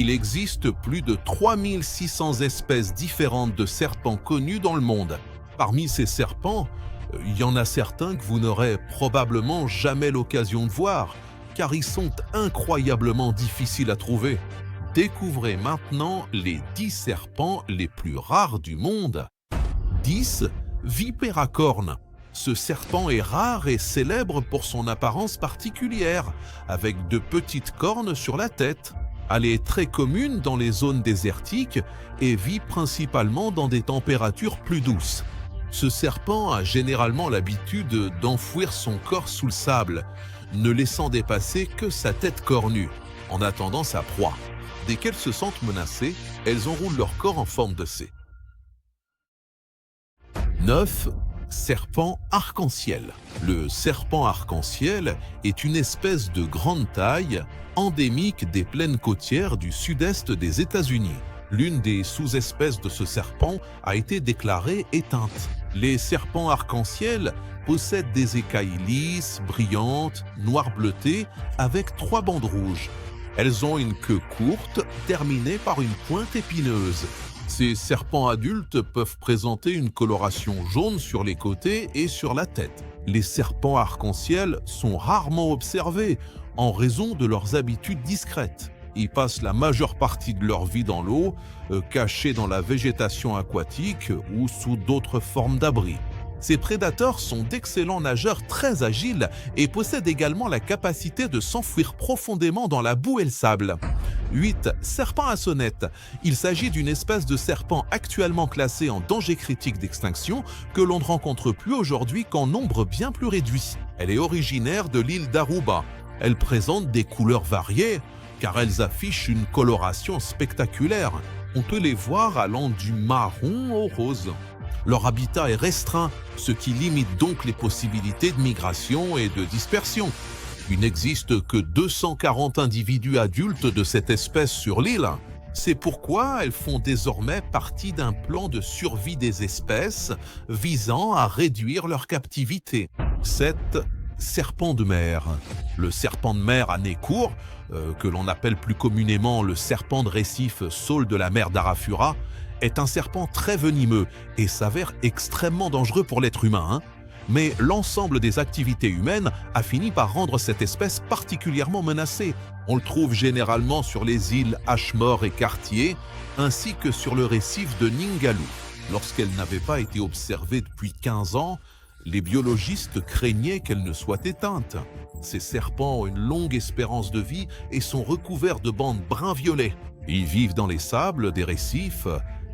Il existe plus de 3600 espèces différentes de serpents connues dans le monde. Parmi ces serpents, il y en a certains que vous n'aurez probablement jamais l'occasion de voir, car ils sont incroyablement difficiles à trouver. Découvrez maintenant les 10 serpents les plus rares du monde. 10. Vipère à cornes. Ce serpent est rare et célèbre pour son apparence particulière, avec de petites cornes sur la tête. Elle est très commune dans les zones désertiques et vit principalement dans des températures plus douces. Ce serpent a généralement l'habitude d'enfouir son corps sous le sable, ne laissant dépasser que sa tête cornue, en attendant sa proie. Dès qu'elles se sentent menacées, elles enroulent leur corps en forme de C. 9. Serpent arc-en-ciel. Le serpent arc-en-ciel est une espèce de grande taille, endémique des plaines côtières du sud-est des États-Unis. L'une des sous-espèces de ce serpent a été déclarée éteinte. Les serpents arc-en-ciel possèdent des écailles lisses, brillantes, noir bleuté, avec 3 bandes rouges. Elles ont une queue courte, terminée par une pointe épineuse. Ces serpents adultes peuvent présenter une coloration jaune sur les côtés et sur la tête. Les serpents arc-en-ciel sont rarement observés en raison de leurs habitudes discrètes. Ils passent la majeure partie de leur vie dans l'eau, cachés dans la végétation aquatique ou sous d'autres formes d'abri. Ces prédateurs sont d'excellents nageurs très agiles et possèdent également la capacité de s'enfouir profondément dans la boue et le sable. 8. Serpent à sonnette. Il s'agit d'une espèce de serpent actuellement classée en danger critique d'extinction que l'on ne rencontre plus aujourd'hui qu'en nombre bien plus réduit. Elle est originaire de l'île d'Aruba. Elle présente des couleurs variées car elles affichent une coloration spectaculaire. On peut les voir allant du marron au rose. Leur habitat est restreint, ce qui limite donc les possibilités de migration et de dispersion. Il n'existe que 240 individus adultes de cette espèce sur l'île. C'est pourquoi elles font désormais partie d'un plan de survie des espèces visant à réduire leur captivité. 7. Serpent de mer. Le serpent de mer à nez court, que l'on appelle plus communément le serpent de récif saule de la mer d'Arafura, est un serpent très venimeux et s'avère extrêmement dangereux pour l'être humain. Mais l'ensemble des activités humaines a fini par rendre cette espèce particulièrement menacée. On le trouve généralement sur les îles Ashmore et Cartier, ainsi que sur le récif de Ningaloo. Lorsqu'elle n'avait pas été observée depuis 15 ans, les biologistes craignaient qu'elle ne soit éteinte. Ces serpents ont une longue espérance de vie et sont recouverts de bandes brun-violet. Ils vivent dans les sables des récifs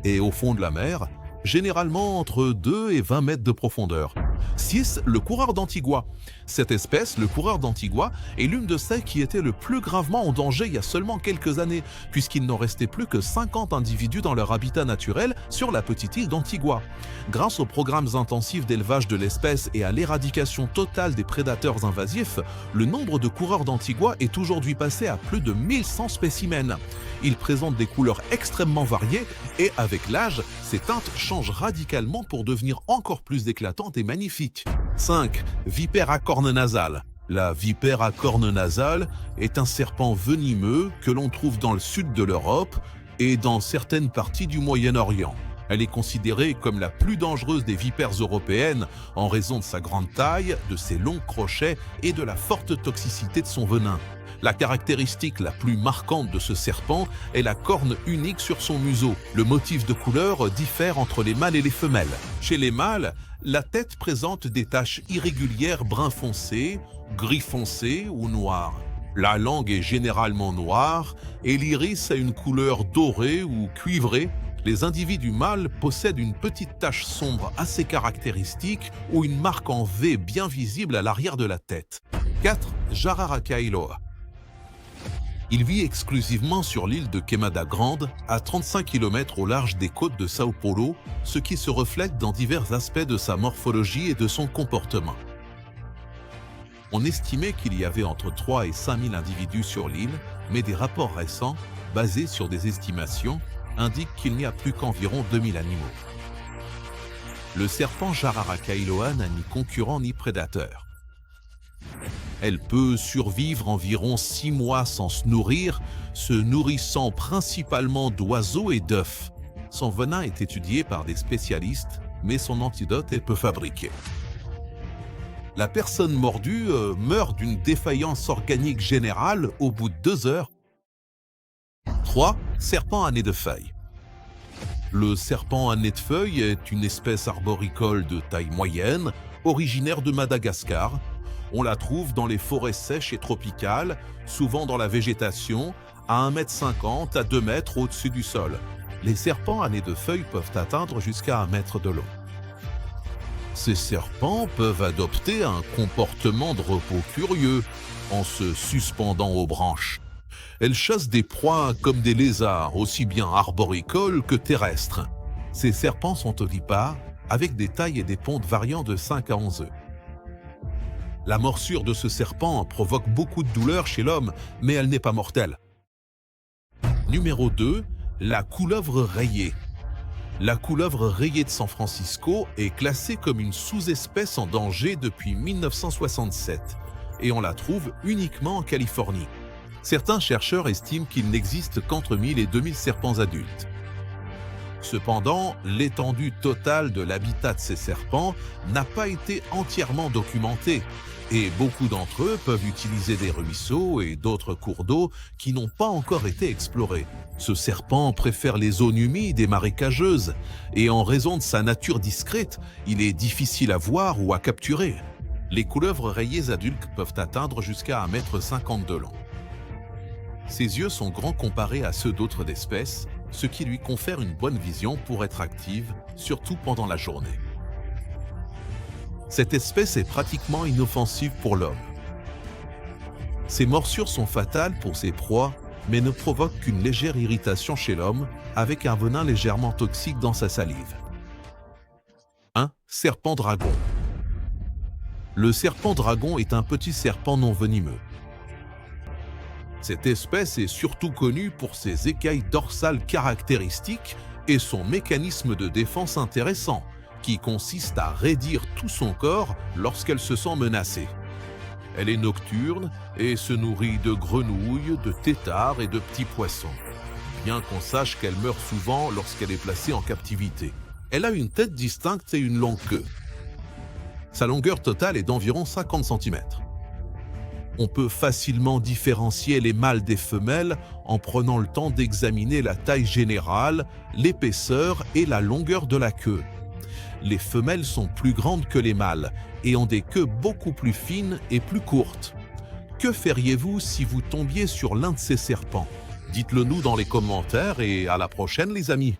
et au fond de la mer, généralement entre 2 et 20 mètres de profondeur. 6. Le coureur d'Antigua. Cette espèce, le coureur d'Antigua, est l'une de celles qui étaient le plus gravement en danger il y a seulement quelques années, puisqu'il n'en restait plus que 50 individus dans leur habitat naturel sur la petite île d'Antigua. Grâce aux programmes intensifs d'élevage de l'espèce et à l'éradication totale des prédateurs invasifs, le nombre de coureurs d'Antigua est aujourd'hui passé à plus de 1100 spécimens. Ils présentent des couleurs extrêmement variées et avec l'âge, ces teintes changent radicalement pour devenir encore plus éclatantes et magnifiques. 5. Vipère à cornes nasales. La vipère à cornes nasales est un serpent venimeux que l'on trouve dans le sud de l'Europe et dans certaines parties du Moyen-Orient. Elle est considérée comme la plus dangereuse des vipères européennes en raison de sa grande taille, de ses longs crochets et de la forte toxicité de son venin. La caractéristique la plus marquante de ce serpent est la corne unique sur son museau. Le motif de couleur diffère entre les mâles et les femelles. Chez les mâles, la tête présente des taches irrégulières brun foncé, gris foncé ou noir. La langue est généralement noire et l'iris a une couleur dorée ou cuivrée. Les individus mâles possèdent une petite tache sombre assez caractéristique ou une marque en V bien visible à l'arrière de la tête. 4. Jararacaeloa. Il vit exclusivement sur l'île de Queimada Grande, à 35 km au large des côtes de Sao Paulo, ce qui se reflète dans divers aspects de sa morphologie et de son comportement. On estimait qu'il y avait entre 3 et 5 000 individus sur l'île, mais des rapports récents, basés sur des estimations, indiquent qu'il n'y a plus qu'environ 2000 animaux. Le serpent Jararacaeloa n'a ni concurrent ni prédateur. Elle peut survivre environ 6 mois sans se nourrir, se nourrissant principalement d'oiseaux et d'œufs. Son venin est étudié par des spécialistes, mais son antidote est peu fabriqué. La personne mordue meurt d'une défaillance organique générale au bout de 2 heures. 3. Serpent à nez de feuille. Le serpent à nez de feuille est une espèce arboricole de taille moyenne, originaire de Madagascar. On la trouve dans les forêts sèches et tropicales, souvent dans la végétation, à 1,50 m à 2 m au-dessus du sol. Les serpents à nez de feuille peuvent atteindre jusqu'à 1 mètre de long. Ces serpents peuvent adopter un comportement de repos curieux en se suspendant aux branches. Elles chassent des proies comme des lézards, aussi bien arboricoles que terrestres. Ces serpents sont ovipares, avec des tailles et des pontes variant de 5 à 11 œufs. La morsure de ce serpent provoque beaucoup de douleur chez l'homme, mais elle n'est pas mortelle. Numéro 2. La couleuvre rayée. La couleuvre rayée de San Francisco est classée comme une sous-espèce en danger depuis 1967 et on la trouve uniquement en Californie. Certains chercheurs estiment qu'il n'existe qu'entre 1000 et 2000 serpents adultes. Cependant, l'étendue totale de l'habitat de ces serpents n'a pas été entièrement documentée et beaucoup d'entre eux peuvent utiliser des ruisseaux et d'autres cours d'eau qui n'ont pas encore été explorés. Ce serpent préfère les zones humides et marécageuses et en raison de sa nature discrète, il est difficile à voir ou à capturer. Les couleuvres rayées adultes peuvent atteindre jusqu'à 1,50 m de long. Ses yeux sont grands comparés à ceux d'autres espèces, ce qui lui confère une bonne vision pour être active, surtout pendant la journée. Cette espèce est pratiquement inoffensive pour l'homme. Ses morsures sont fatales pour ses proies, mais ne provoquent qu'une légère irritation chez l'homme, avec un venin légèrement toxique dans sa salive. 1. Serpent dragon. Le serpent dragon est un petit serpent non venimeux. Cette espèce est surtout connue pour ses écailles dorsales caractéristiques et son mécanisme de défense intéressant, qui consiste à raidir tout son corps lorsqu'elle se sent menacée. Elle est nocturne et se nourrit de grenouilles, de têtards et de petits poissons, bien qu'on sache qu'elle meurt souvent lorsqu'elle est placée en captivité. Elle a une tête distincte et une longue queue. Sa longueur totale est d'environ 50 cm. On peut facilement différencier les mâles des femelles en prenant le temps d'examiner la taille générale, l'épaisseur et la longueur de la queue. Les femelles sont plus grandes que les mâles et ont des queues beaucoup plus fines et plus courtes. Que feriez-vous si vous tombiez sur l'un de ces serpents? Dites-le nous dans les commentaires et à la prochaine les amis.